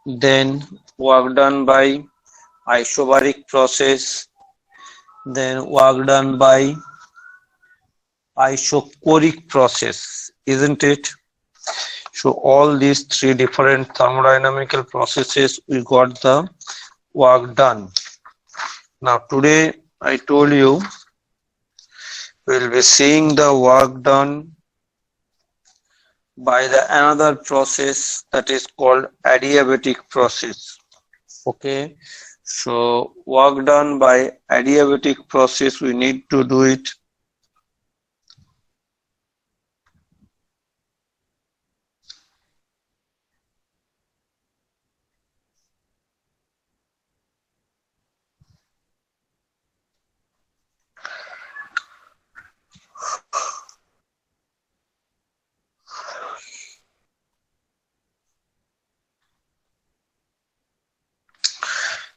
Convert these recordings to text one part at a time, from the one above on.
then work done by isobaric process, then work done by isochoric process, isn't it? So all these three different thermodynamical processes, we got the work done. Now today I told you we'll be seeing the work done by the another process that is called adiabatic process. Okay, so work done by adiabatic process, we need to do it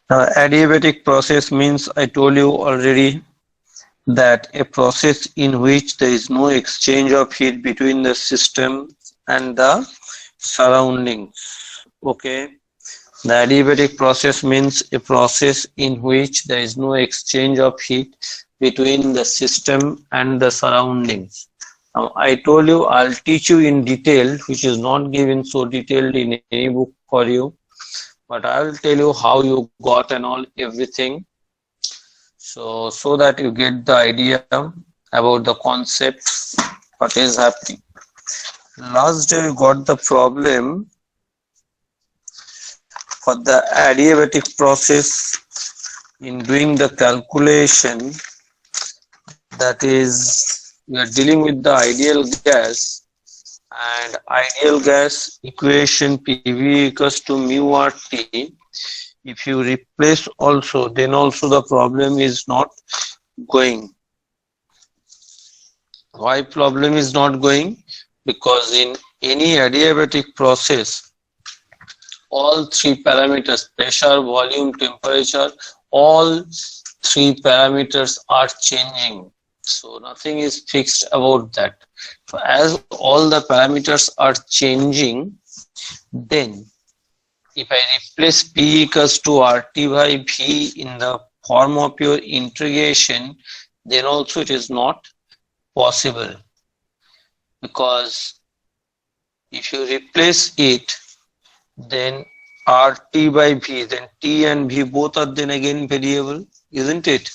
adiabatic process means, I told you already, that a process in which there is no exchange of heat between the system and the surroundings. Okay, the adiabatic process means a process in which there is no exchange of heat between the system and the surroundings. Now, I told you I'll teach you in detail, which is not given so detailed in any book for you, but I will tell you how you got and all everything. So that you get the idea about the concept, what is happening. Last day we got the problem for the adiabatic process in doing the calculation, that is, we are dealing with the ideal gas, and ideal gas equation PV equals to mu RT. If you replace also, then also the problem is not going. Why problem is not going? Because in any adiabatic process, all three parameters, pressure, volume, temperature, all three parameters are changing. So nothing is fixed about that. So as all the parameters are changing, then if I replace P equals to RT by V in the form of your integration, then also it is not possible. Because if you replace it, then RT by V, then T and V both are then again variable, isn't it?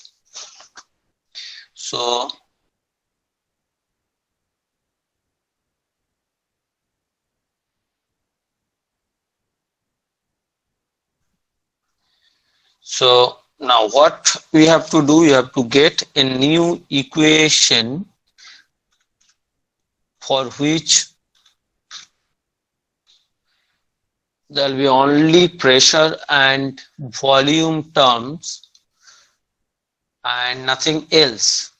So now what we have to do, you have to get a new equation for which there will be only pressure and volume terms and nothing else.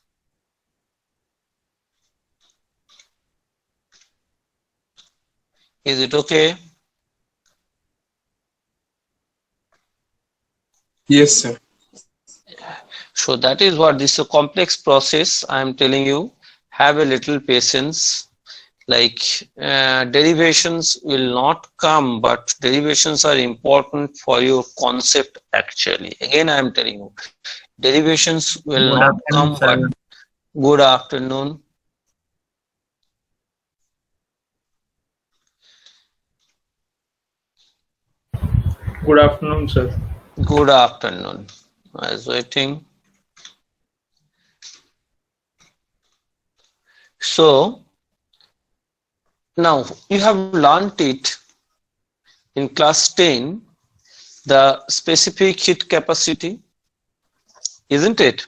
Is it okay? Yes, sir. So that is what this is a complex process. I am telling you, have a little patience. Like derivations will not come, but derivations are important for your concept actually. Again, I am telling you, derivations will Good not afternoon, come, but sir. good afternoon. Good afternoon, sir. Good afternoon. I was waiting. So now you have learnt it in class 10, the specific heat capacity, isn't it?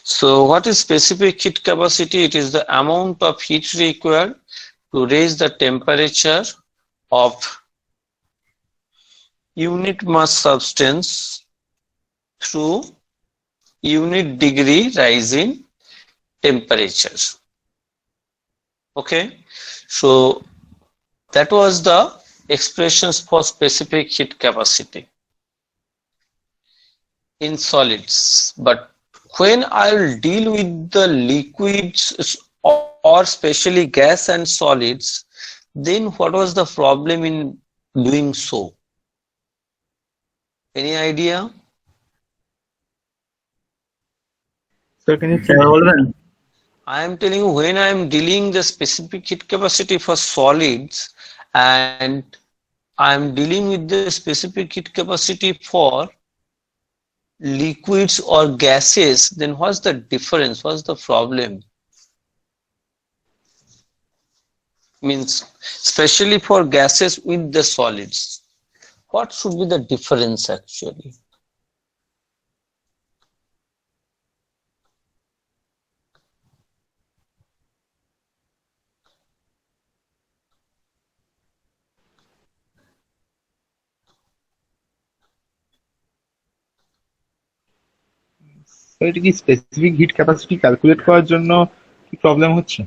So what is specific heat capacity? It is the amount of heat required to raise the temperature of unit mass substance through unit degree rise in temperature. Okay, so that was the expressions for specific heat capacity in solids. But when I'll deal with the liquids or especially gas and solids, then what was the problem in doing so? Any idea? Sir, can you please? I am telling you, when I am dealing the specific heat capacity for solids and I am dealing with the specific heat capacity for liquids or gases, then what's the difference? What's the problem? Means, especially for gases with the solids, what should be the difference actually? Sir এটা কি specific hit capacity calculate করার জন্য কি problem হচ্ছে?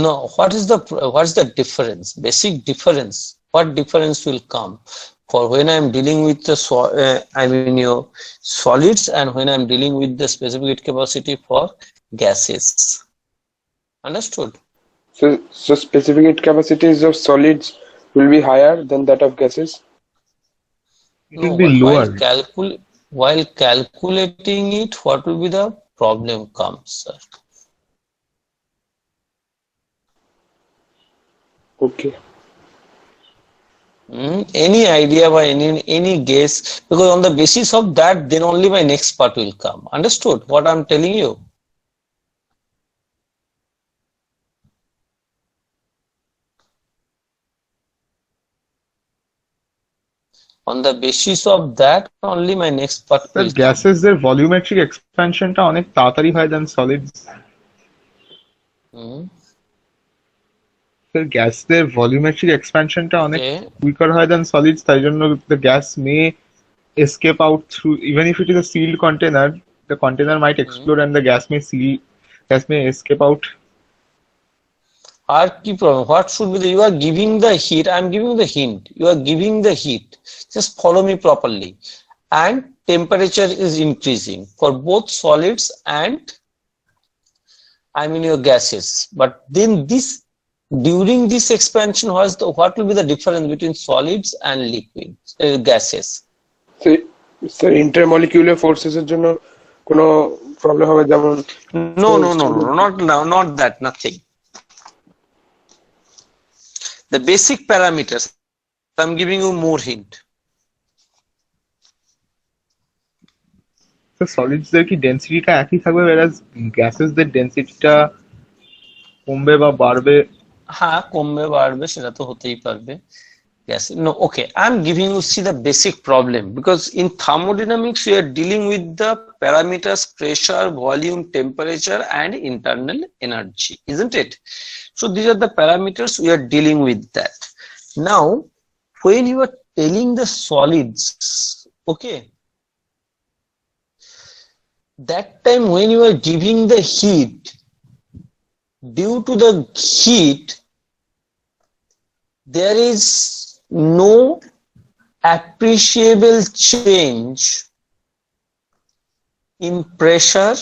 No, what's the difference? Basic difference. What difference will come for when I'm dealing with the your solids and when I'm dealing with the specific heat capacity for gases? Understood? So specific heat capacities of solids will be higher than that of gases? It will be lower. While calculating it, what will be the problem comes, sir? Okay. Any idea by any guess? Because on the basis of that, then only my next part will come. Understood what I'm telling you? On the basis of that, only my next part sir will come. Gases এর volumetric এক্সপ্যানশনটা অনেক তাড়াতাড়ি হয় দেন solids. Sir গ্যাসের volumetric এক্সপ্যানশনটা অনেক quicker হয় দেন solids, তাই জন্য the gas may escape out through, even if it is a sealed container, the container might explode and the gas may escape out. Our key problem, what should be you are giving the heat, I am giving the hint, you are giving the heat, just follow me properly, and temperature is increasing for both solids and your gases, but then during this expansion what will be the difference between solids and liquids, gases? So intermolecular forces এর জন্য কোনো problem হবে যেমন? No, not that, nothing. The basic parameters, I'm giving you more hint. So solids দের কি ডেনসিটিটা একই থাকবে, whereas gases দের ডেনসিটিটা কমবে বা বাড়বে? হ্যাঁ, কমবে বাড়বে সেটা তো হতেই পারবে। Yes, no, okay, I'm giving you see the basic problem, because in thermodynamics we are dealing with the parameters pressure, volume, temperature and internal energy, isn't it? So these are the parameters we are dealing with that. Now when you are telling the solids, okay, that time when you are giving the heat, due to the heat there is no appreciable change in pressure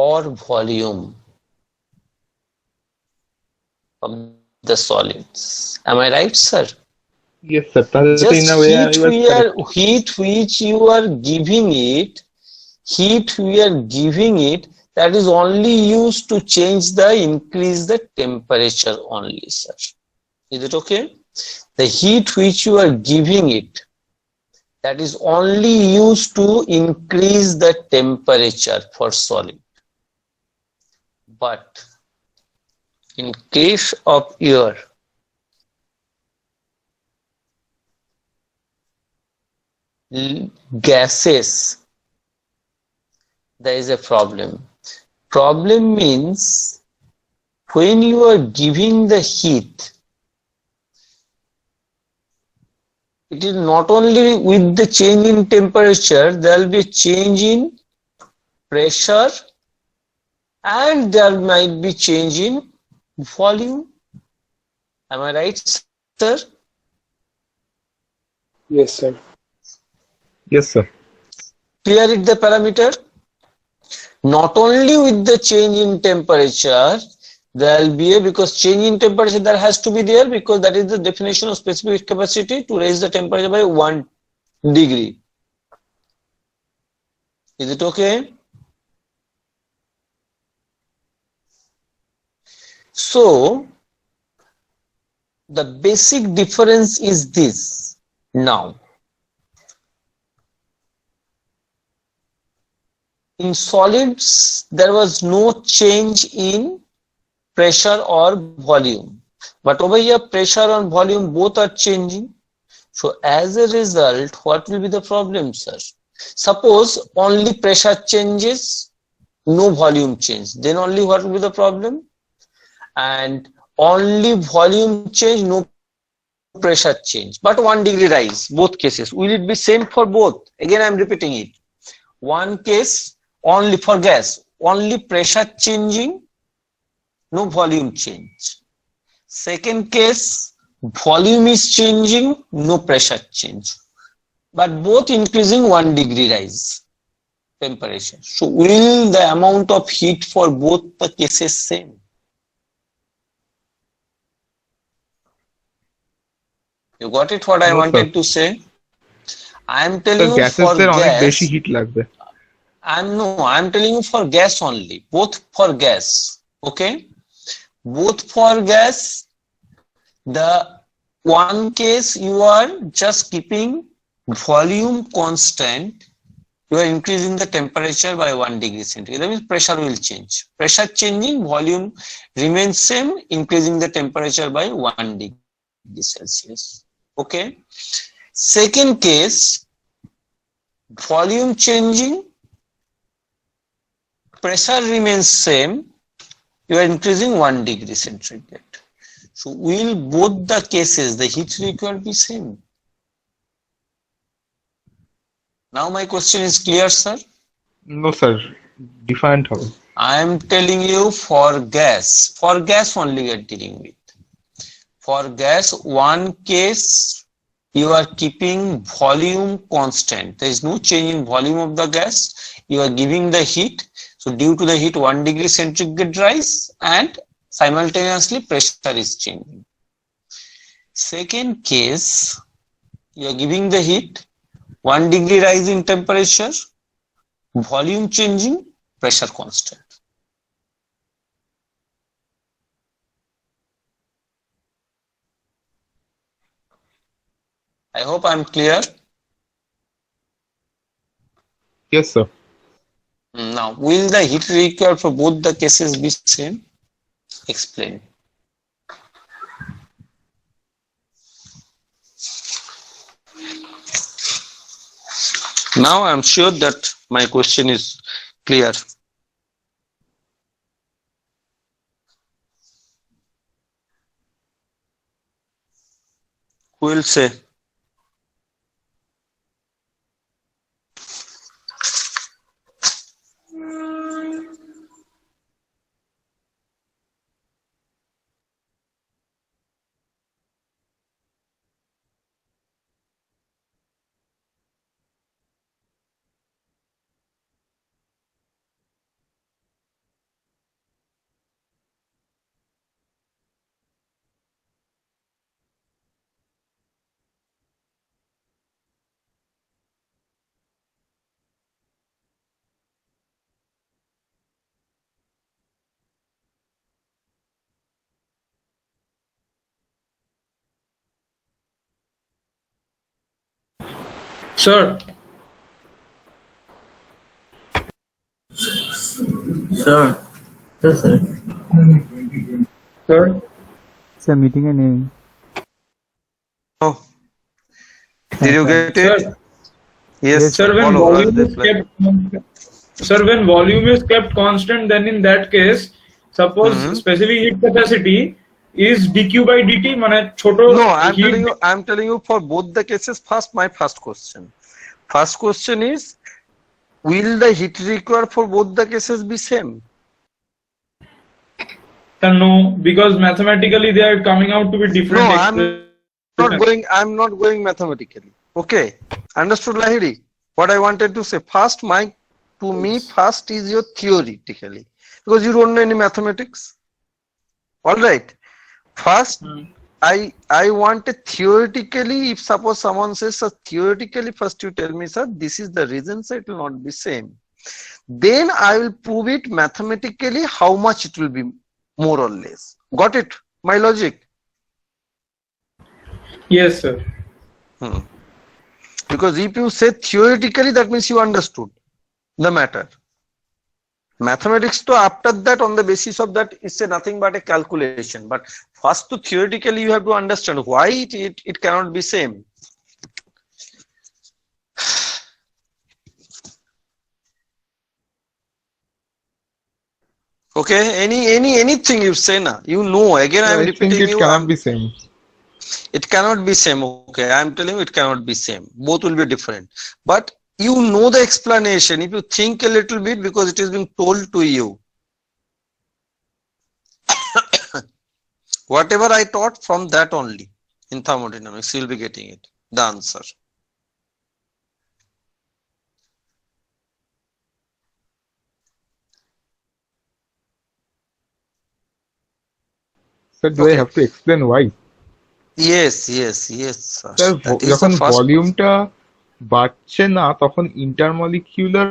or volume of the solids. Am I right, sir? Yes, sir. Just in a way, heat which you are giving it, that is only used to increase the temperature only, sir. Is it okay? The heat which you are giving it, that is only used to increase the temperature for solid. But in case of your gases, there is a problem. Problem means when you are giving the heat, it is not only with the change in temperature, there will be a change in pressure and there might be change in volume. Am I right, sir? Yes, sir. Yes, sir. Clear it the parameter? Not only with the change in temperature, There will be a, because change in temperature there has to be there, because that is the definition of specific capacity to raise the temperature by 1 degree. Is it okay? So the basic difference is this. Now, in solids, there was no change in pressure or volume, but over here pressure and volume both are changing. So as a result, what will be the problem, sir? Suppose only pressure changes, no volume change, then only what will be the problem? And only volume change, no pressure change, but 1 degree rise, both cases. Will it be same for both? Again I am repeating it. One case only for gas, only pressure changing, no volume change. Second case, volume is changing, no pressure change, but both increasing 1 degree rise temperature. So will the amount of heat for both the cases same? You got it what I wanted to say? I am telling you for gas. I'm telling you for gas only, both for gas. Okay, both for gas. The one case you are just keeping volume constant, you are increasing the temperature by 1 degree centigrade. That means pressure will change. Pressure changing, volume remains same, increasing the temperature by 1 degree Celsius. Okay. Second case, volume changing, pressure remains same, you are increasing 1 degree centigrade. So will both the cases the heat required be same? Now my question is clear, sir? No, sir. Defined how? I am telling you for gas only we are dealing with. For gas, one case you are keeping volume constant. There is no change in volume of the gas. You are giving the heat. So due to the heat, 1 degree centigrade rise and simultaneously pressure is changing. Second case, you are giving the heat, 1 degree rise in temperature, volume changing, pressure constant. I hope I am clear. Yes, sir. Now, will the heat required for both the cases be same? Explain. Now I am sure that my question is clear. Who will say? Sir. Sir. Yes, sir. Sir. Sir, meeting a name. Oh, did you get it? Sir. Yes. Sir, when volume is kept constant, then in that case, suppose specific heat capacity is dq by dt. No, I'm telling you for both the cases. My first question. First question is, will the heat required for both the cases be same? No, because mathematically they are coming out to be different. No, I'm not going mathematically. Okay, understood, Lahiri? What I wanted to say first, first is your theoretically, because you don't know any mathematics. All right. First, Hmm. I want a theoretically, if suppose someone says, so theoretically, first you tell me, sir, this is the reason, so it will not be same. Then I will prove it mathematically how much it will be more or less. Got it? My logic. Yes, sir. Because if you say theoretically, that means you understood the matter. Mathematics to after that, on the basis of that, it's a nothing but a calculation. But first to theoretically, you have to understand why it cannot be same. Okay, anything you say now, you know, again I am I think repeating it you. cannot be same. It cannot be same. Okay, I am telling you it cannot be same. Both will be different. But you know the explanation if you think a little bit, because it is being told to you. Whatever I taught, from that only in thermodynamics, you will be getting it, the answer. Sir, do I Okay. have to explain why? Yes, sir. Sir That is the যখন first. ভলিউমটা বাড়ছে না তখন ইন্টারমলিকিউলার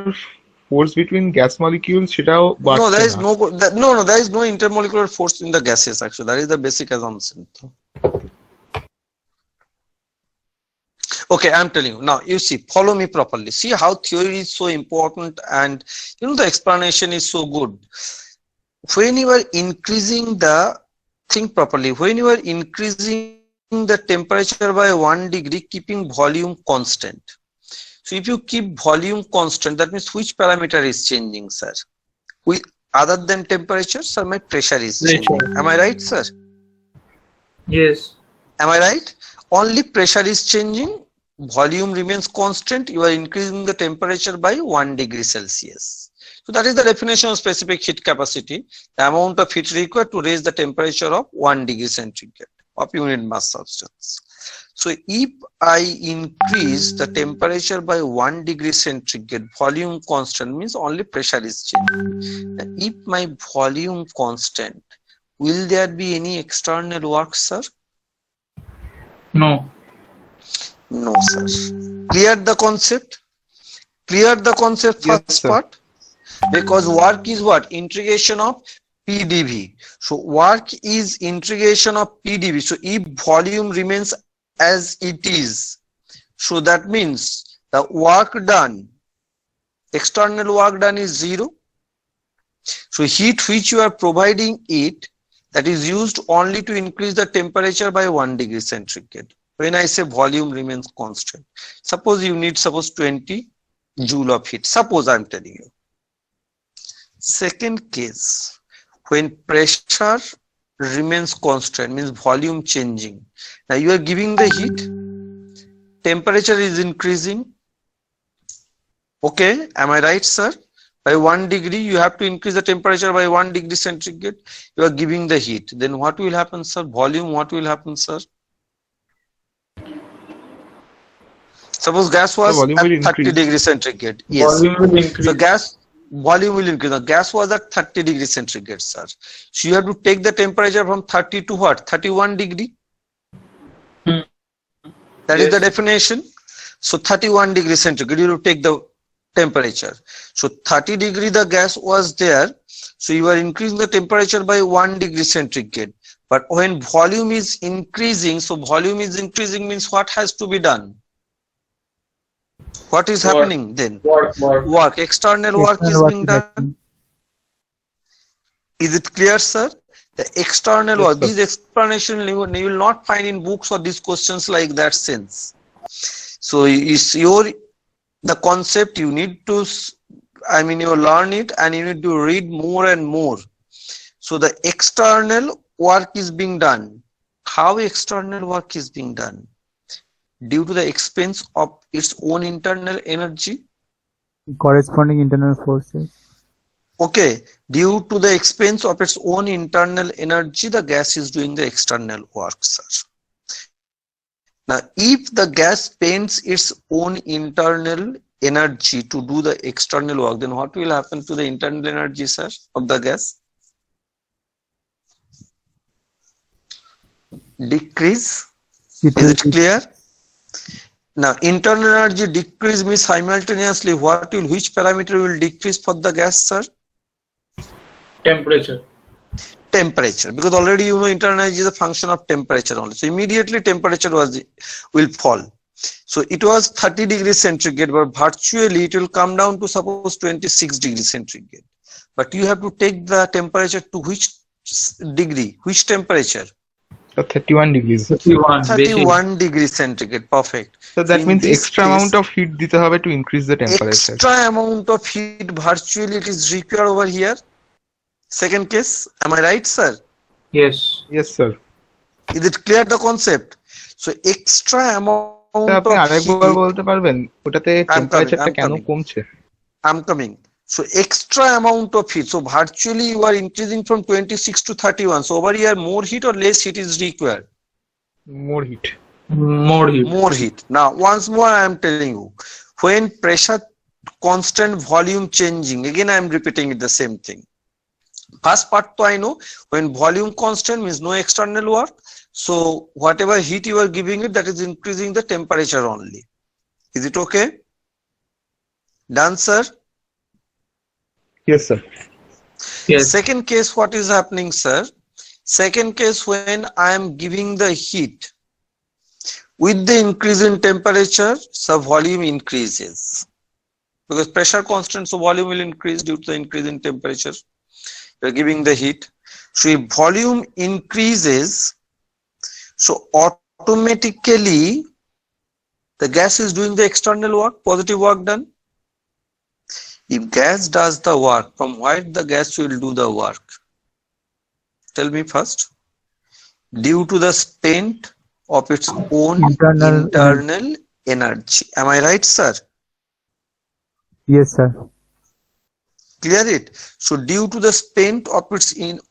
force between gas molecule সেটাও No, বাড়ছে there is না। no, there is no intermolecular force in the gases. Actually, that is the basic assumption. Okay, I'm telling you now. You see, follow me properly. See how theory is so important, and you know the explanation is so good. When you are increasing the, think properly. When you are increasing the temperature by 1 degree, keeping volume constant. So if you keep volume constant, that means which parameter is changing, sir? With other than temperature, sir, my pressure is changing. Am I right, sir? Yes. Am I right? Only pressure is changing, volume remains constant, you are increasing the temperature by 1 degree Celsius. So that is the definition of specific heat capacity, the amount of heat required to raise the temperature of 1 degree centigrade of unit mass substance. So if I increase the temperature by 1 degree centigrade, volume constant means only pressure is changing. Now, if my volume constant, will there be any external work, sir? No. No, sir. Clear the concept? Clear the concept, Yes, first sir. part? Because work is what? Integration of PdV. So work is integration of PdV. So if volume remains as it is, so that means the work done, external work done is 0. So heat which you are providing it, that is used only to increase the temperature by 1 degree centigrade. When I say volume remains constant, suppose you need 20 joule of heat. Suppose I'm telling you. Second case, when pressure remains constant, means volume changing. Now you are giving the heat, temperature is increasing. Okay, am I right, sir? By 1 degree, you have to increase the temperature by 1 degree centigrade. You are giving the heat. Then what will happen, sir? Volume, what will happen, sir? Suppose gas was volume at will 30 increase. degree centigrade. Yes. Volume will increase. So volume will increase. The gas was at 30 degree centigrade, sir. So you have to take the temperature from 30 to what? 31 degree. That is Yes. the definition. So 31 degree centigrade, you have to take the temperature. So 30 degree the gas was there. So you are increasing the temperature by 1 degree centigrade. But when volume is increasing, so volume is increasing means what has to be done? What is happening then? Work. External work is being done. Is it clear, sir? The external Yes, work, sir. these explanation you will not find in books or these questions like that sense. So it's the concept you need to, you learn it and you need to read more and more. So the external work is being done. How external work is being done? Due to the expense of its own internal energy. Corresponding internal forces. Okay, due to the expense of its own internal energy, the gas is doing the external work, sir. Now, if the gas spends its own internal energy to do the external work, then what will happen to the internal energy, sir, of the gas? decrease. It Is will it clear? Now, internal energy decrease means simultaneously which parameter will decrease for the gas, sir? Temperature. Temperature, because already you know internal energy is a function of temperature only. So immediately temperature will fall. So it was 30 degrees centigrade, but virtually it will come down to suppose 26 degrees centigrade. But you have to take the temperature to which degree? Which temperature? So 31 degrees. 31 degrees centigrade. Perfect. So that in means this extra case, amount of heat দিতে হবে to increase the temperature. extra amount of heat virtually it is required over here. Second case, am I right, sir? Yes. Yes, sir. Is it clear the concept? So extra amount sir আপনি of আরেকবার heat. বলতে পারবেন ওটাতে টেম্পারেচারটা I'm কেন coming. কমছে? I'm coming. So extra amount of heat. So virtually you are increasing from 26 to 31. So over here more heat or less heat is required? More heat. More heat. More heat. Now once more I am telling you, when pressure constant, volume changing, again I am repeating it the same thing. First part to I know, when volume constant means no external work, so whatever heat you are giving it, that is increasing the temperature only. Is it okay? Done, sir? Yes, sir. Yes. Second case, what is happening, sir? Second case, when I am giving the heat, with the increase in temperature, so volume increases. Because pressure constant, so volume will increase due to the increase in temperature. You are giving the heat. So if volume increases, so automatically the gas is doing the external work, positive work done. If gas does the work, from where the gas will do the work? Tell me first. Due to the spent of its own internal energy. Am I right, sir? Yes, sir. Clear it? So due to the spent of its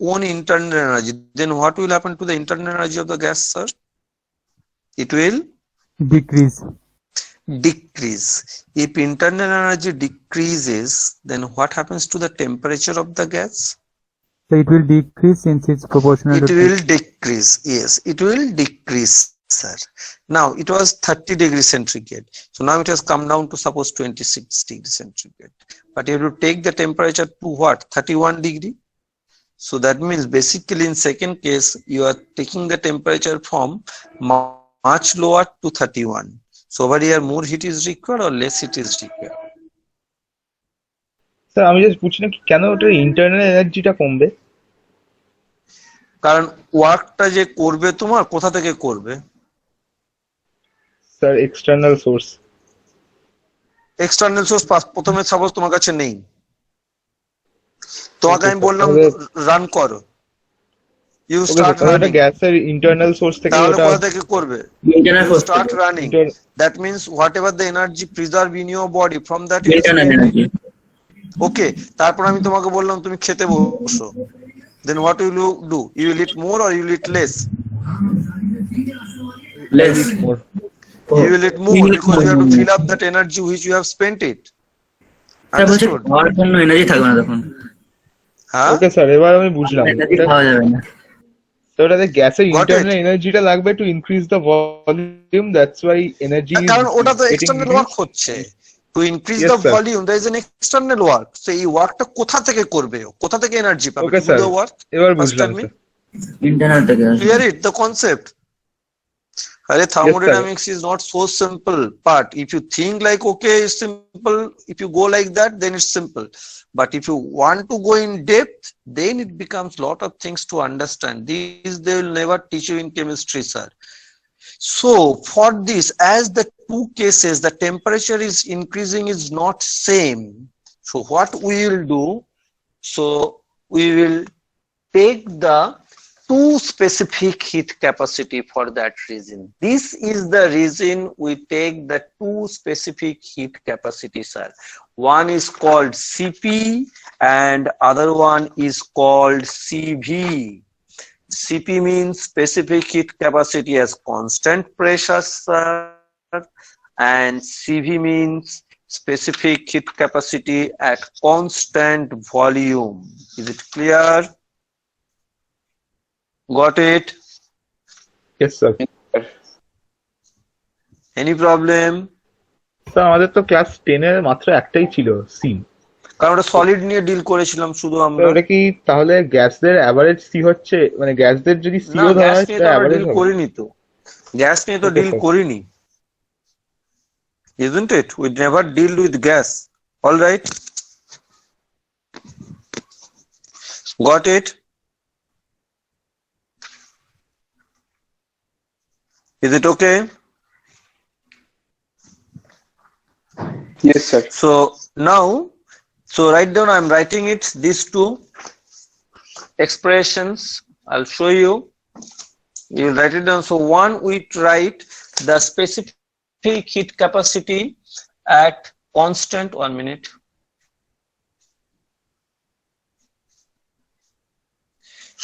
own internal energy, then what will happen to the internal energy of the gas, sir? It will Decrease. decrease. If internal energy decreases, then what happens to the temperature of the gas? So it will decrease since it's proportional It to will decrease. Yes, it will decrease, sir. Now it was 30 degrees centigrade. So now it has come down to suppose 26 degrees centigrade. But you have to take the temperature to what? 31 degree. So that means basically in second case, you are taking the temperature from much lower to 31. So over here more heat is required or less heat is required? Sir আমি just বুঝছি না কেন ওটার internal এনার্জিটা কমবে? কারণ ওয়ার্কটা যে করবে তোমার কোথা থেকে করবে? Sir external source. External source প্রথমে সাপোজ তোমার কাছে নেই, তোমাকে আমি বললাম রান করো, ইউ স্টার্ট রানিং, গ্যাসের ইন্টারনাল সোর্স থেকে তাহলে ওটা কোথা থেকে করবে? You start running, that means whatever the energy preserve in your body from that energy. Okay, তারপর আমি তোমাকে বললাম তুমি খেতে বসো, then what will you do? You will eat more or you will eat less? less more. You will eat more because you have to fill up that energy which you have spent it. Understood? খাওয়ার জন্য energy থাকবে না তখন। হ্যাঁ, okay sir, এবার আমি বুঝলাম। Energy খাওয়া যাবে না। তো ওটাতে গ্যাসের ইন্টারনাল এনার্জিটা লাগবে to increase the volume, that's why energy. কারণ ওটা তো এক্সটার্নাল ওয়ার্ক হচ্ছে। To increase the volume there is an external work. So এই ওয়ার্কটা কোথা থেকে করবে, কোথা থেকে এনার্জি পাবে? ওকে স্যার, এবার বুঝলাম। ইন্টারনাল থেকে। Clear it, the concept? Arey, thermodynamics is not so simple, but if you think like okay it's simple, if you go like that then it's simple, but if you want to go in depth then it becomes lot of things to understand. These they will never teach you in chemistry, sir. So for this, as the two cases the temperature is increasing is not same, so what we will do, so we will take the two specific heat capacity for that reason. This is the reason we take the two specific heat capacity, sir. One is called Cp and other one is called Cv. Cp means specific heat capacity as constant pressure, sir, and Cv means specific heat capacity at constant volume. Is it clear? Got it? Yes, sir. Any problem? Sir আমাদের তো class 10 এর মাত্র একটাই ছিল C. কারণ ওটা solid নিয়ে deal করেছিলাম শুধু আমরা। ওটা কি তাহলে গ্যাসদের অ্যাভারেজ সি হচ্ছে, মানে গ্যাসদের যদি না, সিও ধরা গ্যাস হয় নিয়ে সেটা তো আমরা অ্যাভারেজ ডিল হবে? করিনি তো, গ্যাস নিয়ে তো Okay, ডিল sir. করিনি, isn't it? We never deal with gas. All right, got it? Is it okay? Yes, sir. So now, so write down, I'm writing it, these two expressions, I'll show you. You will write it down. So one, we write the specific heat capacity at constant, 1 minute.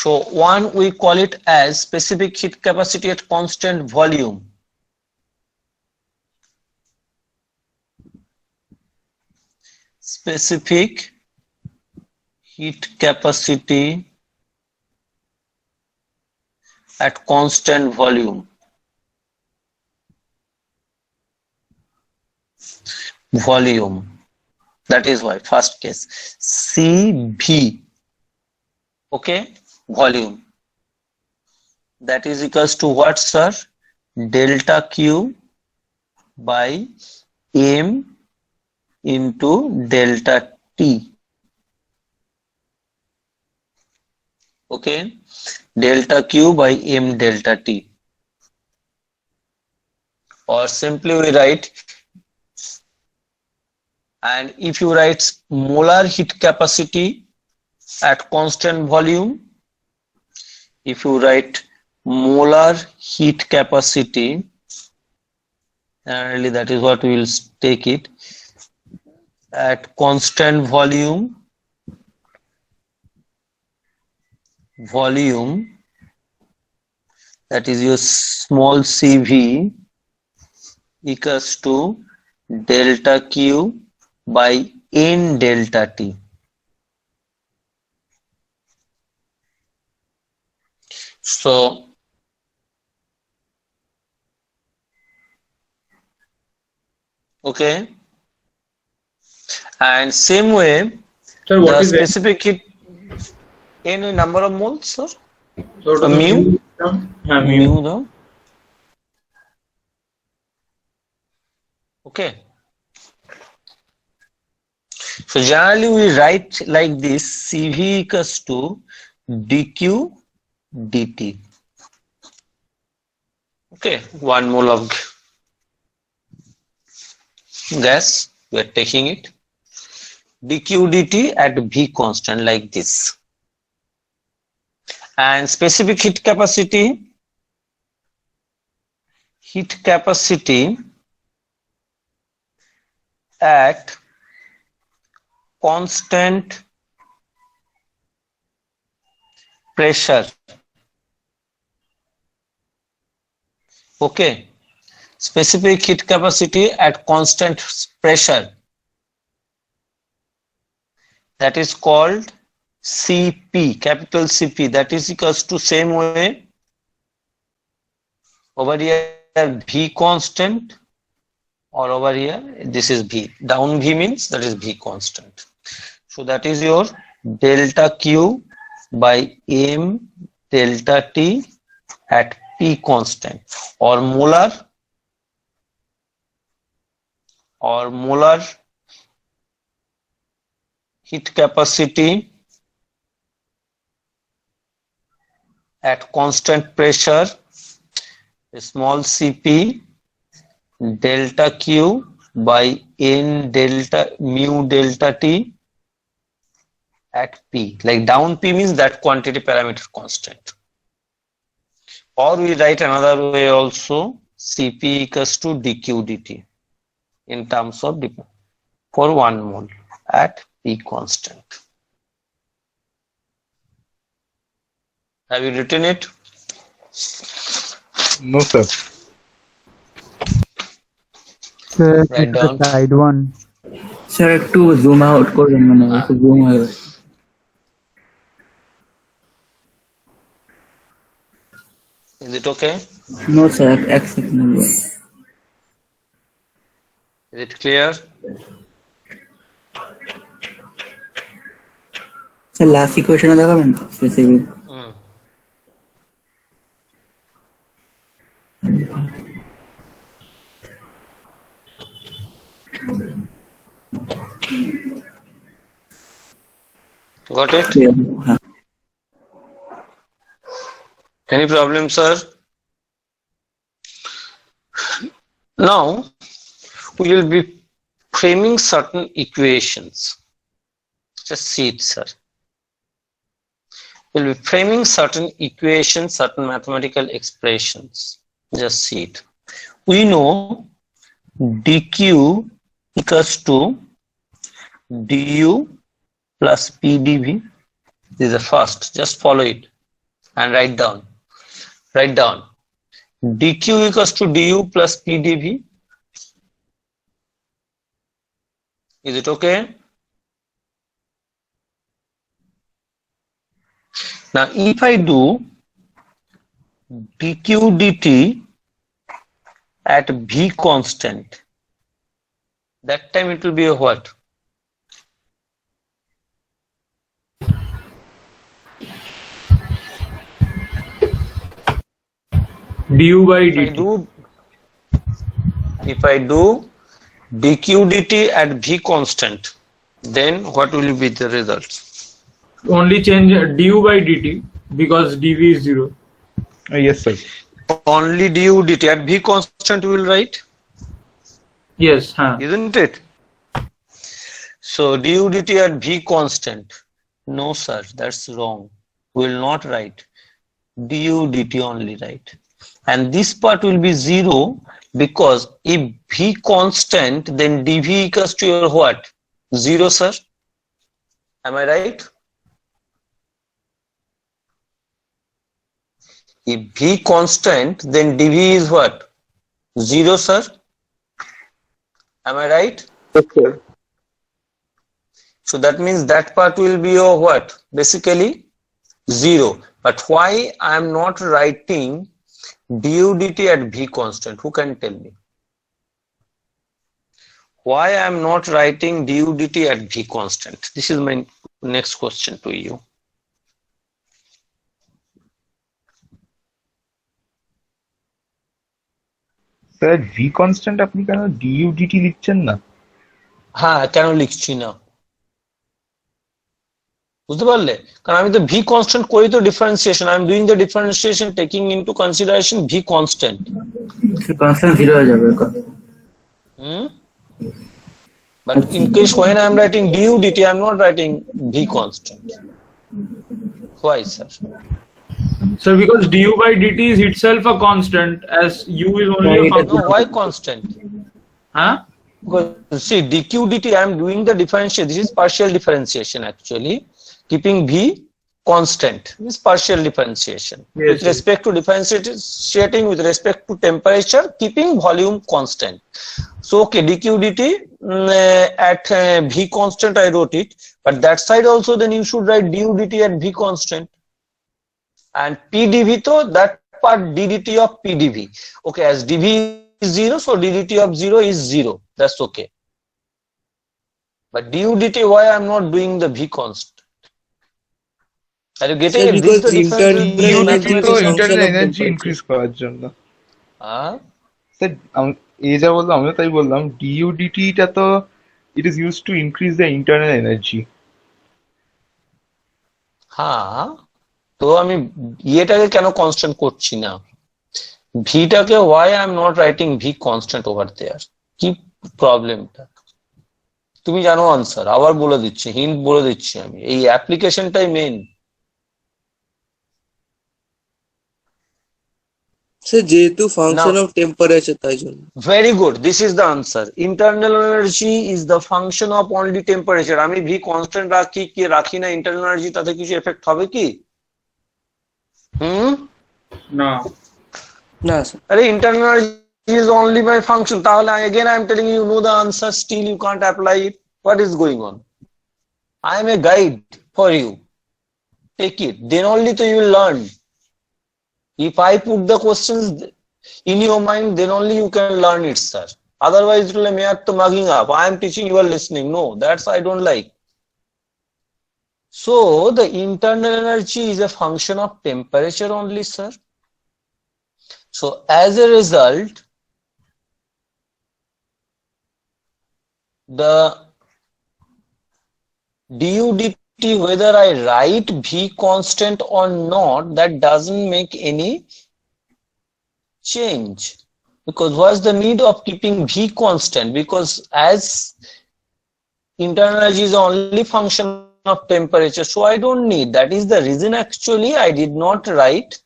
So one, we call it as specific heat capacity at constant volume. Specific heat capacity at constant volume. Volume. That is why first case CV. Okay, volume. That is equals to what, sir? Delta Q by M into delta T. Okay, delta Q by M delta T. Or simply we write, and if you write molar heat capacity at constant volume, if you write molar heat capacity, generally that is what we will take it, at constant volume, that is your small cv equals to delta q by n delta t. So okay, and same way, Sir, what the is that? specific heat, n number of moles, sir. So what is mu? mu. Mu the, okay. So generally we write like this, CV equals to dq dt. Okay, 1 mole of gas, we are taking it, dq dt at V constant like this. And specific heat capacity at constant pressure. Okay, specific heat capacity at constant pressure, that is called Cp, capital Cp, that is equals to same way over here V constant, or over here this is V, down V means that is V constant. So that is your delta Q by M delta T at P constant, or molar heat capacity at constant pressure, small cp, delta q by n delta mu delta t at p. Like down p means that quantity parameter constant. Or we write another way also, cp equals to dq dt in terms of for 1 mole at p constant. Have you written it? No, sir. Sir, Write down. side one. Sir একটু zoom out করবেন, মানে একটু zoom হয়ে গেছে। Is it okay? No, sir. X second. Is it clear? Sir, last equation দেখাবেন specific. Hmm. Got it? হ্যাঁ। Any problem, sir? Now we will be framing certain equations. Just see it, sir. We'll be framing certain equations, certain mathematical expressions. Just see it. We know dq equals to du plus pdv. This is the first. Just follow it and write down. Write down. dq equals to du plus pdv. Is it okay? Now if I do dq dt at v constant, that time it will be a what? du by dt. If I do dq dt at v constant, then what will be the result? Only change du by dt because dv is 0. Yes, sir. Only du dt at v constant we will write, Yes, huh. isn't it? So du dt at v constant. No, sir, that's wrong. We will not write. Du dt only write. And this part will be 0 because if v constant, then dv equals to your what? 0, sir. Am I right? If v constant, then dv is what? 0, sir. Am I right? Okay. So that means that part will be your what? Basically 0. But why I am not writing du dt at v constant? Who can tell me? Why I am not writing du dt at v constant? This is my next question to you. Sir V constant আপনি কেন DU DT লিখছেন না? হ্যাঁ, কেন লিখছি না বুঝতে পারলে? কারণ আমি তো ভি কনস্ট্যান্ট করি তো differentiation, I am doing the differentiation taking into consideration V constant. Constant 0 হয়ে যাবে। But in case when I am writing du dt, I am not writing v constant. Why, sir? So because du by dt is itself a constant, as u is only a No, function. why constant? Huh? Because see, dq dt, I am doing the differentiation. This is partial differentiation actually. Keeping v constant is partial differentiation. Yes, With respect to differentiating with respect to temperature, keeping volume constant. So okay, dq dt at v constant I wrote it, but that side also then you should write du dt at v constant. And pdv to that part ddt of pdv. Okay, as dv is 0, so ddt of 0 is 0. That's okay. But du dt, why I am not doing the v constant? Are you getting Sir, it? This because is the difference internal between energy তো is a mathematics. function internal of energy temperature. Increase করার জন্য। Huh? Sir এই যা বললাম আমিও তাই বললাম, DU ডিটিটা তো it is use to increase the internal energy. হ্যাঁ, তো আমি ইয়েটাকে কেন কনস্ট্যান্ট করছি না? ভিটাকে why I am not writing v constant over there? কি প্রবলেমটা? তুমি জানো আনসার, আবার বলে দিচ্ছি, হিন্ট বলে দিচ্ছি আমি, এই অ্যাপ্লিকেশনটাই মেইন। Sir, যেহেতু ফাংশন অফ টেম্পারেচার তাই জন্য। Very good. This is the answer. Internal energy is the function of only temperature. আমি v constant রাখি কি রাখি না, ইন্টারনাল এনার্জি তাতে কিছু এফেক্ট হবে কি? No. না স্যার। আরে internal energy is only my function. তাহলে again I am telling you, know the answer, still you can't apply it. What is going on? I am a guide for you. Take it. Then only to you will learn. If I put the questions in your mind, then only you can learn it, sir. Otherwise, it will be mugging up. I am teaching, you are listening. No, that's I don't like. So the internal energy is a function of temperature only, sir. So as a result, the du dt, whether I write V constant or not, that doesn't make any change. Because what's the need of keeping V constant? Because as internal energy is only function of temperature, so I don't need. That is the reason actually I did not write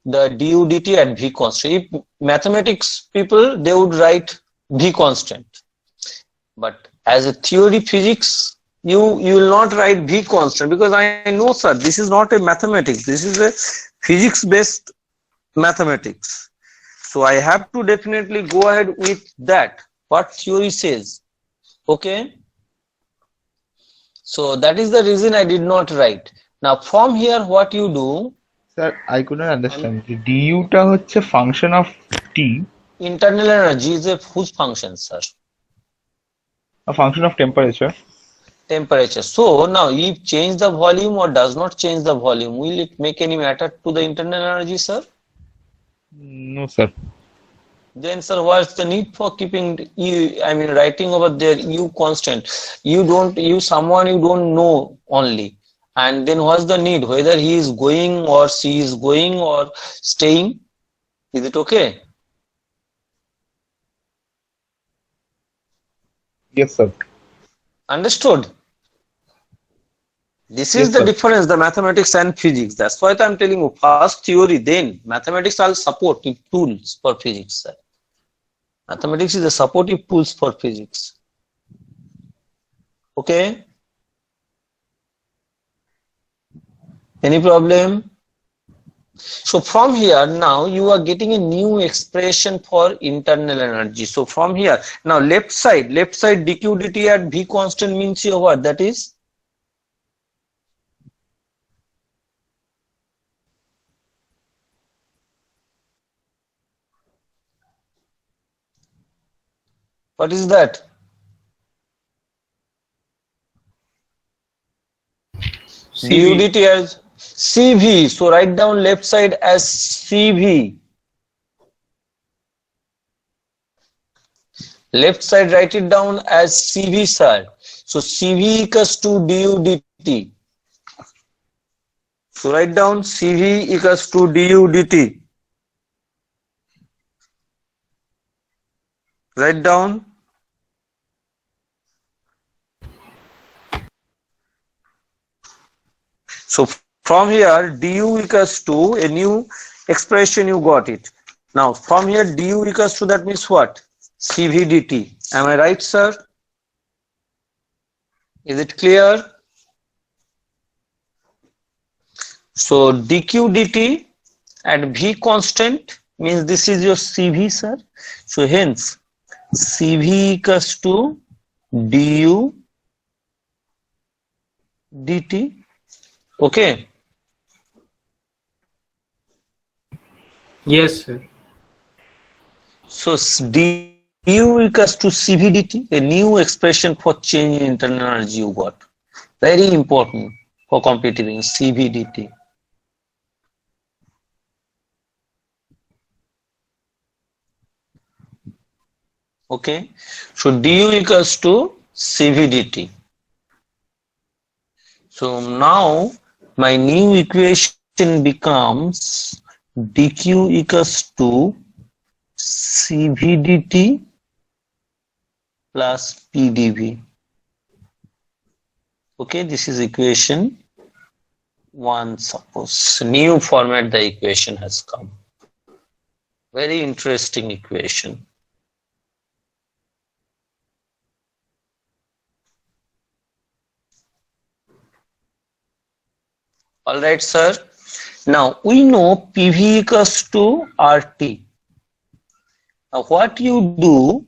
the du dt at V constant. If mathematics people, they would write V constant. But as a theory physics, you will not write V constant, because I know, sir, this is not a mathematics. This is a physics based mathematics. So I have to definitely go ahead with that, what theory says. Okay. So that is the reason I did not write. Now from here, what you do? Sir, I couldn't understand. The du টা হচ্ছে function of T. Internal energy is a whose function, sir? A function of temperature. Temperature. So now if change the volume or does not change the volume, will it make any matter to the internal energy, sir? No, sir. Then, sir, what's the need for keeping U? I mean, writing over there U constant. Someone you don't know only. And then what's the need? Whether he is going or she is going or staying. Is it okay? Yes, sir. Understood? This is Yes, the sir. difference, the mathematics and physics. That's why I'm telling you, first theory, then mathematics are supportive tools for physics, sir. Mathematics is a supportive tools for physics. Okay? Any problem? So from here, now you are getting a new expression for internal energy. So from here, now left side dq dt at V constant means your what? That is? What is that? Du dt as CV. So write down left side as CV. Left side write it down as CV, sir. So CV equals to du dt. So write down CV equals to du dt. Write down. So from here, du equals to a new expression, you got it. Now from here, du equals to, that means what? CV dt. Am I right, sir? Is it clear? So dq dt at V constant means this is your CV, sir. So hence CV equals to du dt. Okay. Yes, sir. So du equals to CV dt, a new expression for change in internal energy you got. Very important for computing CV dt. Okay. So du equals to CV dt. So now my new equation becomes dq equals to CV dt plus pdv. Okay, this is equation 1, suppose. New format the equation has come. Very interesting equation. All right, sir. Now we know PV equals to RT. Now what you do,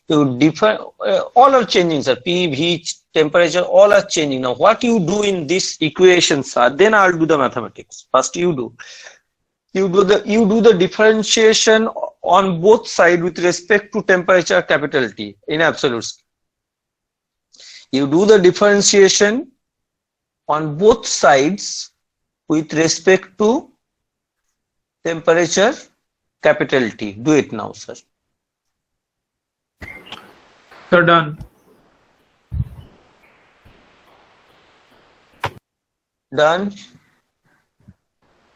you define, all are changing, sir. PV, temperature, all are changing. Now what you do in this equation, sir, then I'll do the mathematics. First you do. you do the differentiation on both sides with respect to temperature capital T in absolutes. You do the differentiation on both sides with respect to temperature capital T. Do it now, sir. So done. Done.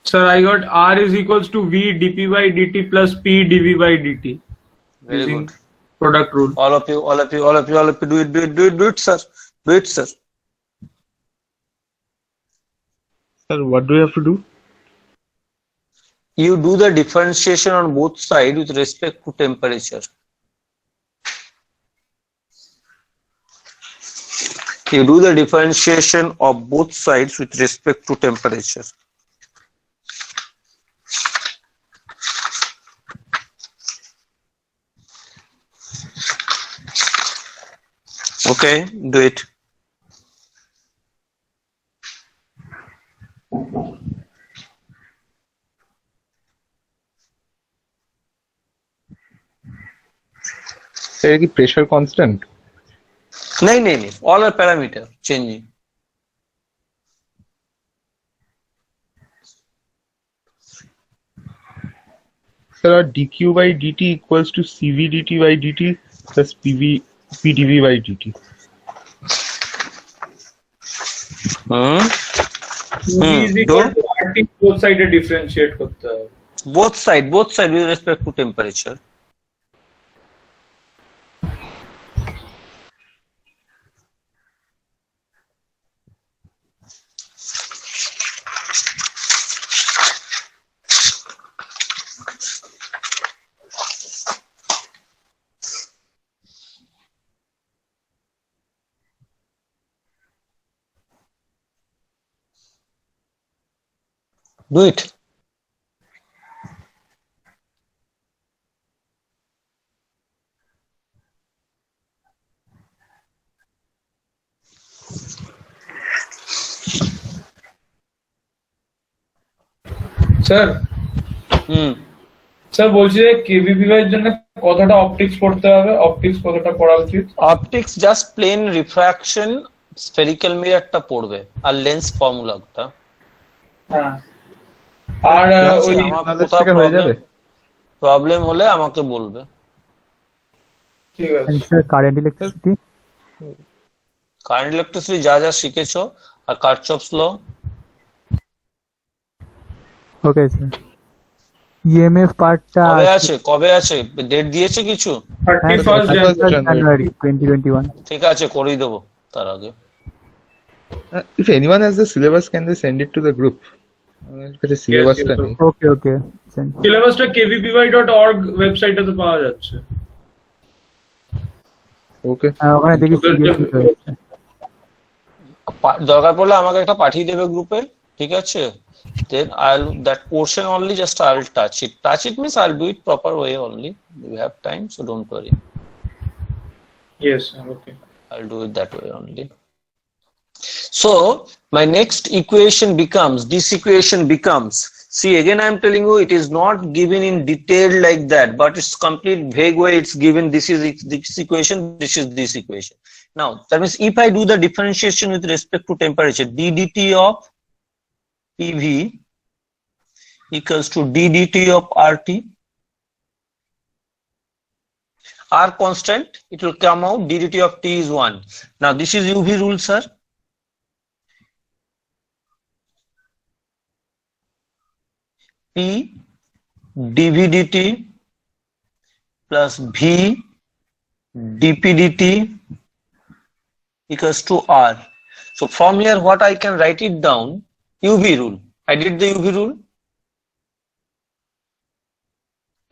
Sir, I got R is equals to V dP by dt plus P dV by dt. Very Using good. product rule. All of you, do it, sir. Do it, sir. Sir, what do we have to do? You do the differentiation on both sides with respect to temperature. You do the differentiation of both sides with respect to temperature. Okay, do it. Sir, is pressure constant? नहीं all are parameter changing. Sir, dq by dt equals to cv dt by dt plus p dv by dt. V is equal to RT both side differentiate करता है. Both side with respect to temperature. Do it. Sir sir বলছি যে কেভিপিআই এর জন্য কতটা optics পড়তে হবে, optics কতটা পড়া উচিত? Optics just plane refraction spherical মিররটা পড়বে আর লেন্স ফর্মুলাটা। হ্যাঁ, আর ওই প্রবলেম হলে আমাকে বলবে। ঠিক আছে স্যার কারেন্ট ইলেকট্রিসিটি যা যা শিখেছো আর কারচফস ল। Okay sir. ইএমএফ পার্টটা কবে আছে ডেট দিয়েছে কিছু? 31 জানুয়ারি 2021। ঠিক আছে, করেই দেবো তার আগে। If anyone has the syllabus, can they send it to the group? Yes, yes, ওকে সিলেবাসটা kvpy.org ওয়েবসাইটে তো পাওয়া যাচ্ছে। ওকে, ওখানে দেখি দরকার পড়লে আমাকে একটা পাঠিয়ে দেবে গ্রুপে, ঠিক আছে? Then that portion only just I'll touch it. Touch it means I'll do it proper way only. We have time, so don't worry. Yes, okay. I'll do it that way only. So my next equation becomes, this equation becomes, see again I'm telling you it is not given in detail like that, but it's complete vague way it's given. This is this equation, this is this equation. Now that means if I do the differentiation with respect to temperature, d dt of PV equals to d dt of RT. R constant, it will come out d dt of T is 1. Now this is UV rule, sir. P dV dt plus V dP dt equals to R. So from here what I can write it down, UV rule. I did the UV rule.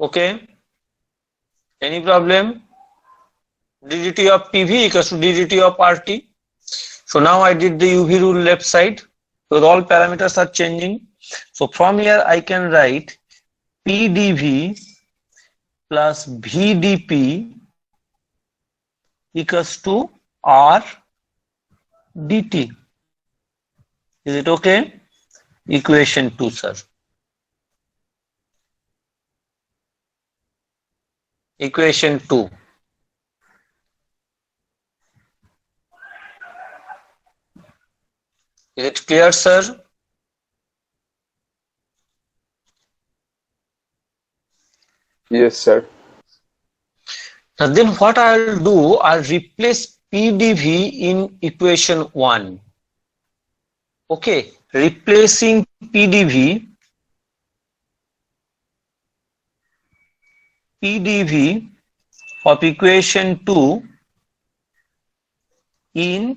Okay. Any problem? ddt of PV equals to ddt of RT. So now I did the UV rule left side. So all parameters are changing. So from here I can write PdV plus VdP equals to R dt. Is it okay? Equation 2, sir. equation 2. Is it clear, sir? Yes, sir. Now then what I'll do, I'll replace PDV in equation 1. Okay, replacing PDV of equation 2 in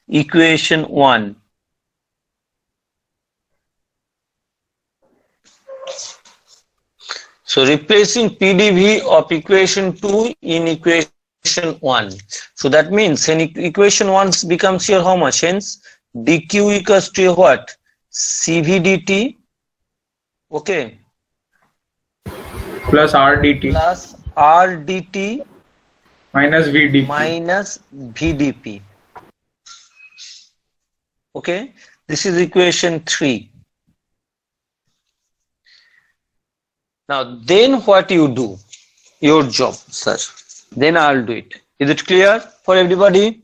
equation 1. So replacing PDV of equation 2 in equation 1. So that means in equation 1 becomes here how much? Hence dq equals to what? CV dt. Okay. Plus R dt Plus R dt minus V dp. minus VDP. Okay. This is equation 3. Now then what you do? Your job, sir. Then I'll do it. Is it clear for everybody?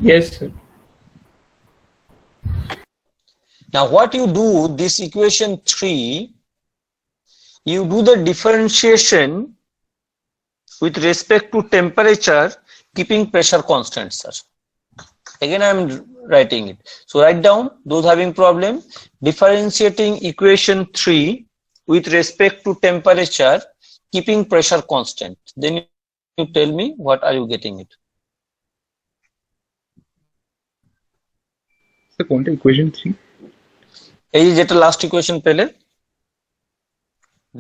Yes, sir. Now what you do, this equation 3, you do the differentiation with respect to temperature, keeping pressure constant, sir. Again I am writing it. So write down, those having problem, differentiating equation 3 with respect to temperature, keeping pressure constant. Then you tell me what are you getting it. So কোনটা equation 3? এই যেটা last equation পেলে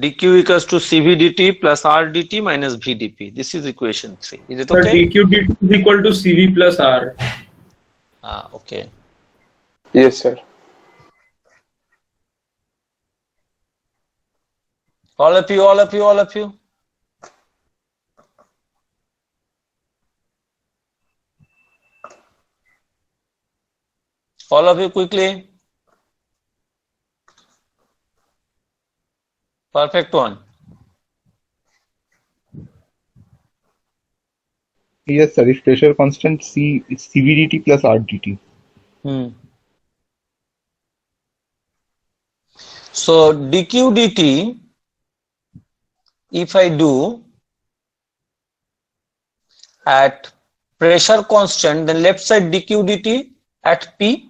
dq equals to cv dt plus r dt minus vdp. This is equation 3. Is it Sir, okay? dq dt is equal to cv plus r. Okay. Yes, sir. All of you. All of you quickly. Perfect one. Yes, sir. If pressure constant C is CV dt plus R dt. So dq dt, if I do at pressure constant, then left side dq dt at P.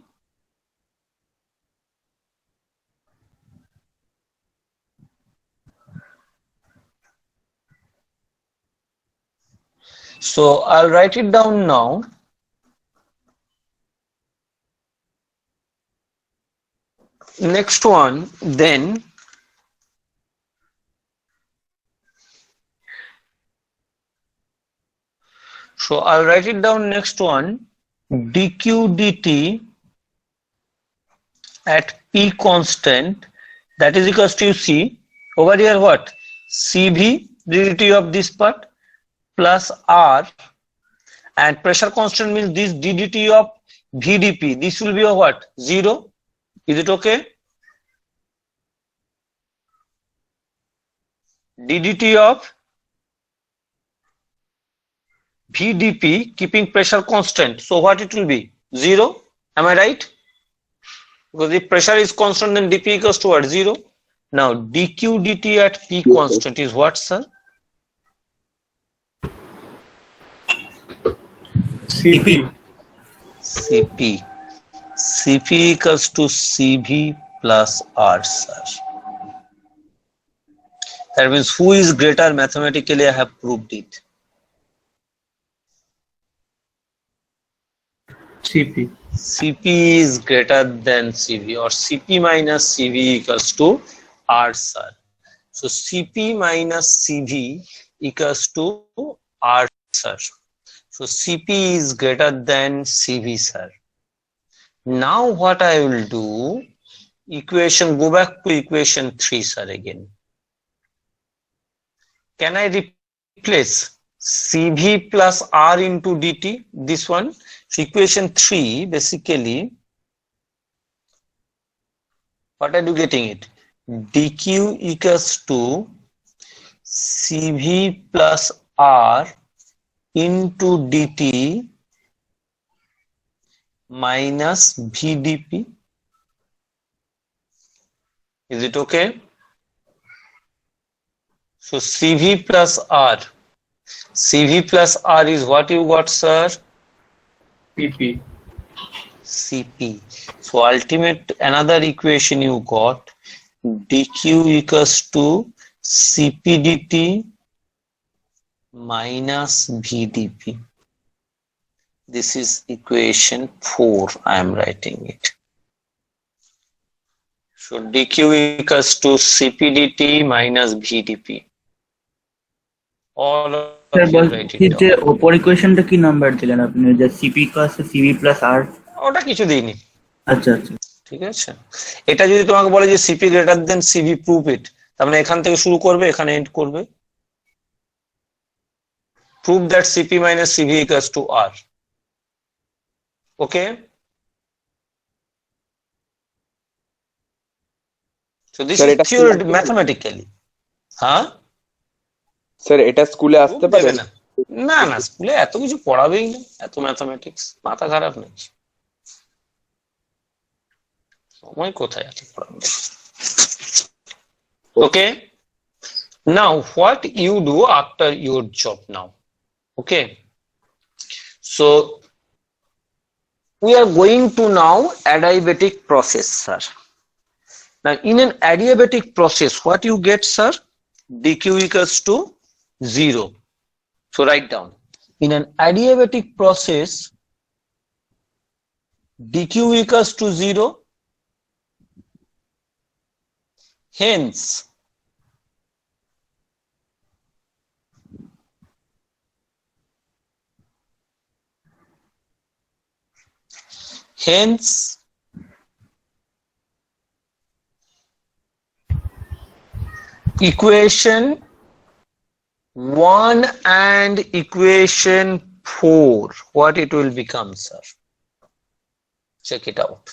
So I'll write it down now. Next one, then so I'll write it down. Next one, dq dt at P constant, that is equals to C. Over here what? CV dt of this part plus R, and pressure constant means this ddt of VDP. This will be a what? 0. Is it okay? ddt of VDP keeping pressure constant. So what it will be? 0. Am I right? Because if pressure is constant, then dp equals to what? 0. Now dq dt at P constant is what, sir? Cp. Cp equals to Cv plus R, sir. That means who is greater mathematically? I have proved it. Cp. Cp is greater than Cv, or Cp minus Cv equals to R, sir. So Cp minus Cv equals to R, sir. So Cp is greater than Cv, sir. Now what I will do, go back to equation 3, sir, again. Can I replace Cv plus R into dt, this one? So equation 3, basically, what are you getting it? dq equals to CV plus R into dt minus VdP. Is it okay? So CV plus R. CV plus R is what you got, sir? PP. CP. So ultimate another equation you got, dq equals to CP dt minus VdP. This is equation 4. I am writing it. So dq equals to CP dt minus VdP. All of sir you write it বলছি যে down. ওপর ইকুয়েশনটা কি number দিলেন আপনি, যে CP plus CV plus আর? ওটা কিছু দিইনি। আচ্ছা আচ্ছা ঠিক আছে, এটা যদি তোমাকে বলে যে CP greater than CV prove it, তার মানে এখান থেকে শুরু করবে এখানে এন্ড করবে। Prove that CP minus CV equals to R. Okay, so this is theory mathematically. হ্যাঁ স্যার, এটা স্কুলে আসতে পারে না? না না, স্কুলে এত কিছু পড়াবেই না, এত ম্যাথমেটিক্স, মাথা খারাপ নাকি? সময় কোথায় এত পড়াবে? Okay, now what you do after your job now? Okay, so we are going to now adiabatic process, sir. Now in an adiabatic process, what you get, sir? dq equals to 0. So write down, in an adiabatic process dq equals to 0. Hence equation 1 and equation 4, what it will become, sir? Check it out.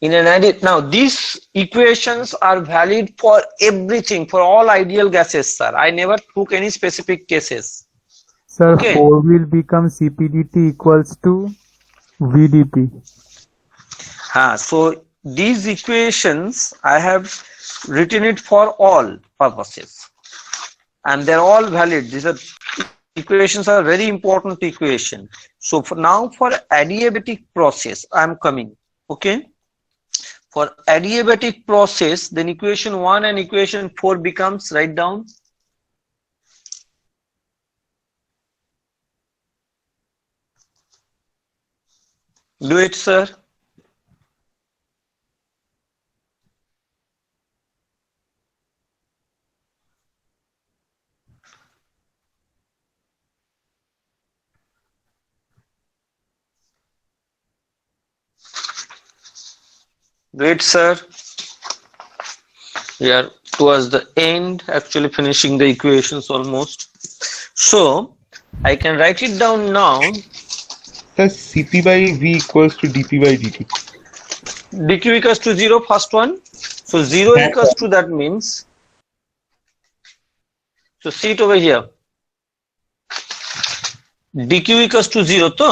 In an now these equations are valid for everything, for all ideal gases, sir. I never took any specific cases. Sir, Okay. 4 will become CPDT equals to VDP. So these equations I have written it for all purposes, and they're all valid. These are equations are very important equation. So for now, for adiabatic process, I am coming. Okay. For adiabatic process, then equation 1 and equation 4 becomes, write down, do it, sir. Great, sir. We are towards the end, actually finishing the equations almost. So I can write it down now. Sir, Cp by V equals to dP by dt. dq equals to 0, first one. So 0 equals to, that means, so see it over here. dq equals to 0, to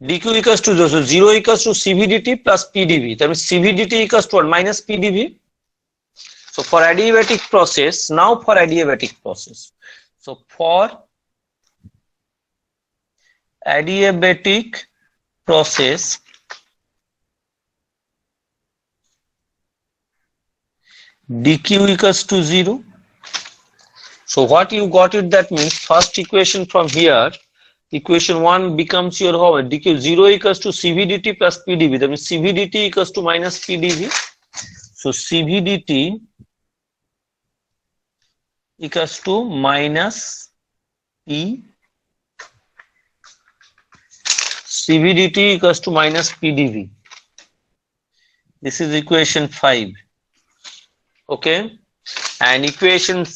dq equals to 0, so 0 equals to cv dt plus pdv. That means cv dt equals to what? Minus pdv. So for adiabatic process, now for adiabatic process. So for adiabatic process, dq equals to 0. So what you got it, that means first equation from here, equation 1 becomes your how? dq 0 equals to cv dt plus pdv. That means cv dt equals to minus pdv. So cv dt equals to minus p. cv dt equals to minus pdv. This is equation 5. Okay, and equation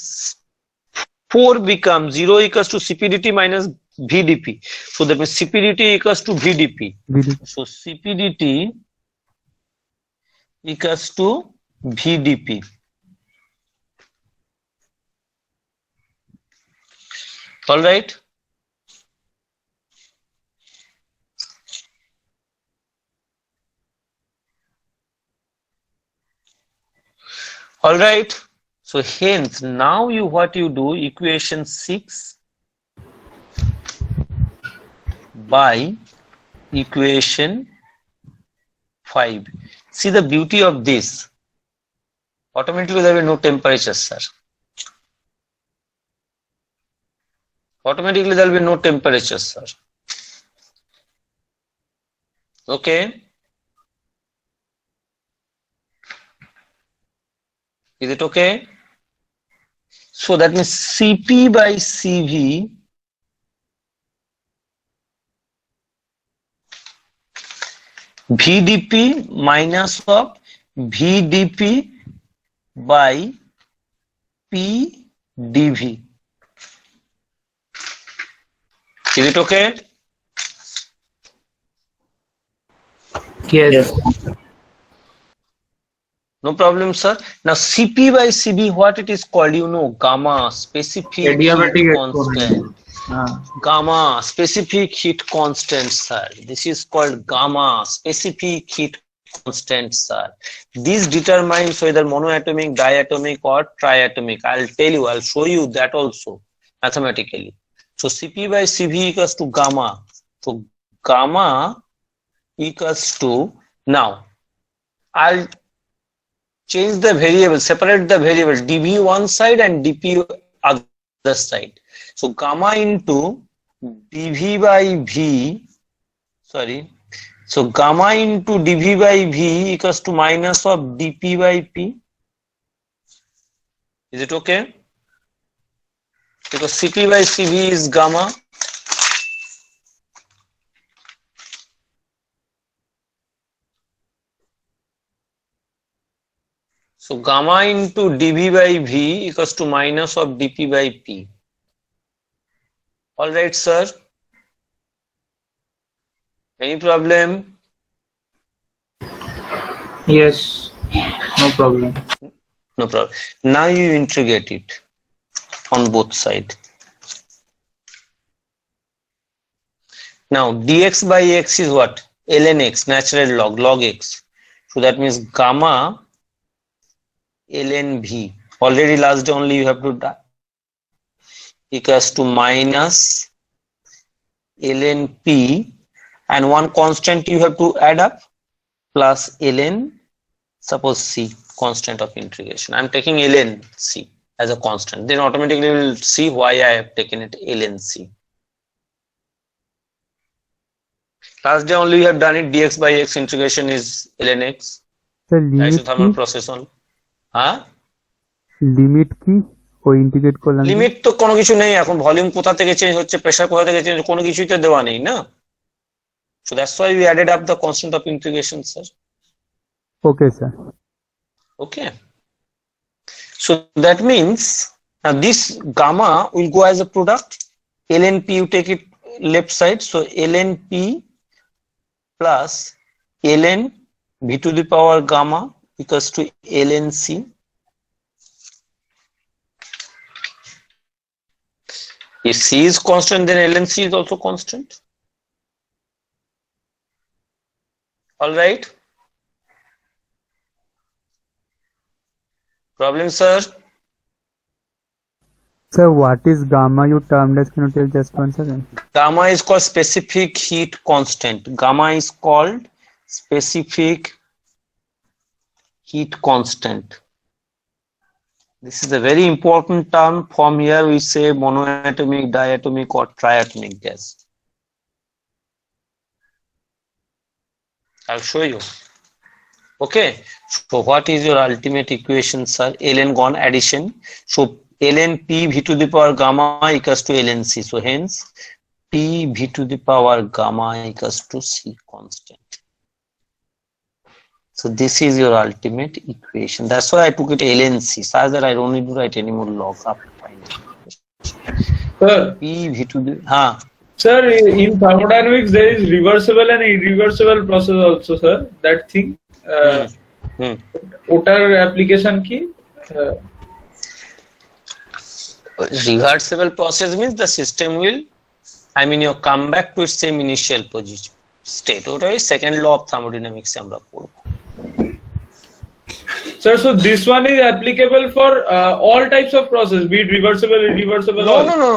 4 becomes 0 equals to cp dt minus vdp. So that means cp dt equals to vdp. So cp dt equals to vdp. All right. All right. So hence now what you do, equation 6 by equation 5. See the beauty of this. Automatically there will be no temperature, sir. Automatically there will be no temperature, sir. Okay. Is it okay? So that means Cp by Cv VdP minus of VdP by PdV. Is it okay? Yes. No problem, sir. Now Cp by Cv, what it is called, you know, gamma, specific Adiabatic heat exponent. constant. Gamma, specific heat constant, sir. This is called gamma, specific heat constant, sir. This determines whether monoatomic, diatomic or triatomic. I'll tell you, I'll show you that also mathematically. So Cp by Cv equals to gamma. So gamma equals to, now I'll change the variable, separate the variable dV one side and dP other side. So gamma into dV by V, sorry. So gamma into dV by V equals to minus of dP by P. Is it okay? Because Cp by Cv is gamma. So gamma into dV by V equals to minus of dP by P. All right, sir. Any problem? Yes. No problem. No problem. Now you integrate it on both sides. Now dx by x is what? ln x, natural log, log x. So that means gamma ln v. Already last day only you have to do equals to minus ln p, and one constant you have to add up plus ln, suppose c, constant of integration. I am taking ln c as a constant, then automatically we will see why I have taken it ln c. Last day only you have done it, dx by x integration is ln x. The limit Isothermal की process only. হ্যাঁ limit কি ওই integrate করলাম limit তো কোনো কিছু নেই এখন, ভলিউম কোথা থেকে চেঞ্জ হচ্ছে, প্রেসার কোথা থেকে চেঞ্জ, কোনো কিছুই তো দেওয়া নেই না। So that's why we added up the constant of integration, sir. Okay sir Okay. So that means now this gamma will go as a product. ln p, you take it left side, so ln p plus ln v to the power gamma equals to ln c. If c is constant, then ln c is also constant. All right. Problem, sir? Sir, what is gamma you termed as? Can you tell just once again? Gamma is called specific heat constant. Gamma is called specific heat constant. This is a very important term. From here we say monoatomic, diatomic or triatomic gas. I'll show you. Okay. So what is your ultimate equation, sir? ln gone addition. So ln p v to the power gamma equals to ln c. So hence p v to the power gamma equals to c constant. So this is your ultimate equation. That's why I took it ln c, such that I don't need to write any more log up final. Sir, P v to the sir, in thermodynamics there is reversible and irreversible process also, sir. That thing. ওটার application কি? Reversible process means the system will, you come back to its same initial position state. ওটাই second law of thermodynamics আমরা পড়বো। Sir, so this one is applicable for all types of process, be it reversible, irreversible. No.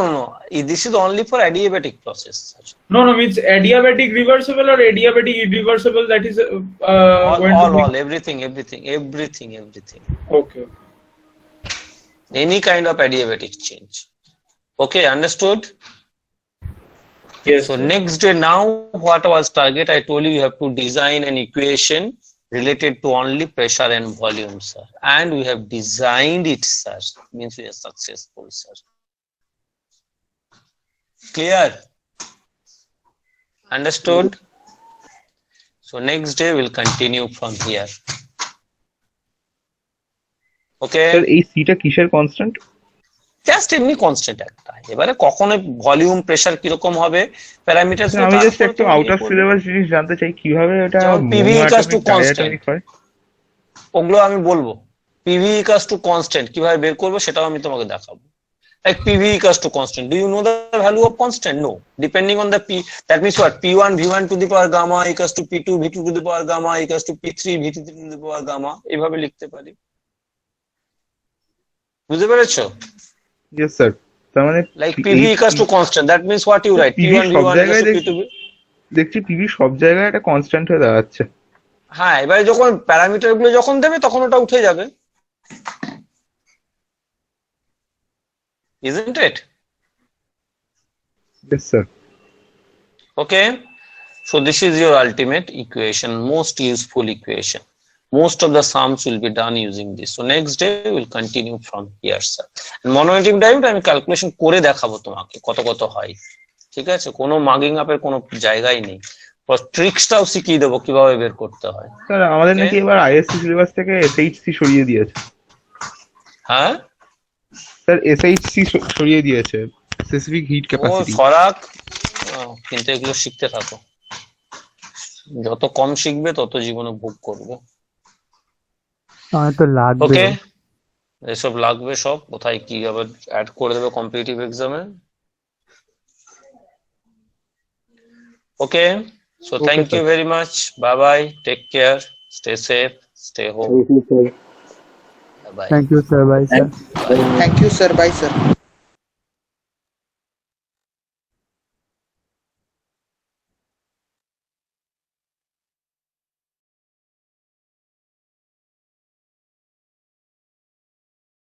This is only for adiabatic process. No, means adiabatic reversible or adiabatic irreversible. That is all everything. Okay. Any kind of adiabatic change. Okay, understood? Yes. So next day, now what was target? I told you have to design an equation related to only pressure and volume, sir. And we have designed it, sir. Means we are successful, sir. Clear? Understood? So next day we'll continue from here. Okay? Sir এই সিটা কিসের constant? Just এমনি constant একটা। এবারে কখনো volume pressure কিরকম হবে parameters আমি জাস্ট একটু আউট অফ সিলেবাস জিনিস জানতে চাই কিভাবে এটা পিভি ইকুয়ালস টু কনস্ট্যান্ট। ওগুলো আমি বলবো। পিভি ইকুয়ালস টু কনস্ট্যান্ট কিভাবে বের করব সেটাও আমি তোমাকে দেখাবো। Like PV equals to constant, do you know the value of constant? No, depending on the P, that means what, p1 v1 to the power gamma equals to p2 v2 to the power gamma equals to p3 v3 to the power gamma, এইভাবে লিখতে পারি। বুঝতে পেরেছো? Yes sir. তার মানে like PV equals to constant, that means what you write, P1 V1 equals to P2 দেখছি PV সব জায়গায় একটা কনস্ট্যান্ট হয়ে দাঁড়াচ্ছে। হ্যাঁ, এবারে যখন প্যারামিটার গুলো যখন দেবে তখন ওটা উঠে যাবে, isn't it? Yes sir. Okay, so this is your ultimate equation, most useful equation. Most of the sums will be done using this. So next day we'll continue from here, sir. And monometric diameter আমি calculation করে দেখাবো তোমাকে কত কত হয়, ঠিক আছে? কোনো মাগিং আপের কোনো জায়গাই নেই, ট্রিক্সটাও শিখিয়ে দেবো কিভাবে বের করতে হয়। স্যার আমাদের নাকি এবার আইএসসি সিলেবাস থেকে এসএইচসি সরিয়ে দিয়েছে। হ্যাঁ স্যার এসএইচসি সরিয়ে দিয়েছে, স্পেসিফিক হিট ক্যাপাসিটি। ও ফরাক, কিন্তু এগুলো শিখতে থাকো, যত কম শিখবে তত জীবনে ভোগ করবে। তো লাগবে। ওকে, এসব লাগবে সব, কোথায় কি আবার অ্যাড করে দেবে কম্পিটিটিভ এক্সামে। Okay, so thank you very much, bye bye, take care, stay safe, stay home. Thank you sir, bye sir. Thank you, sir. Bye, sir.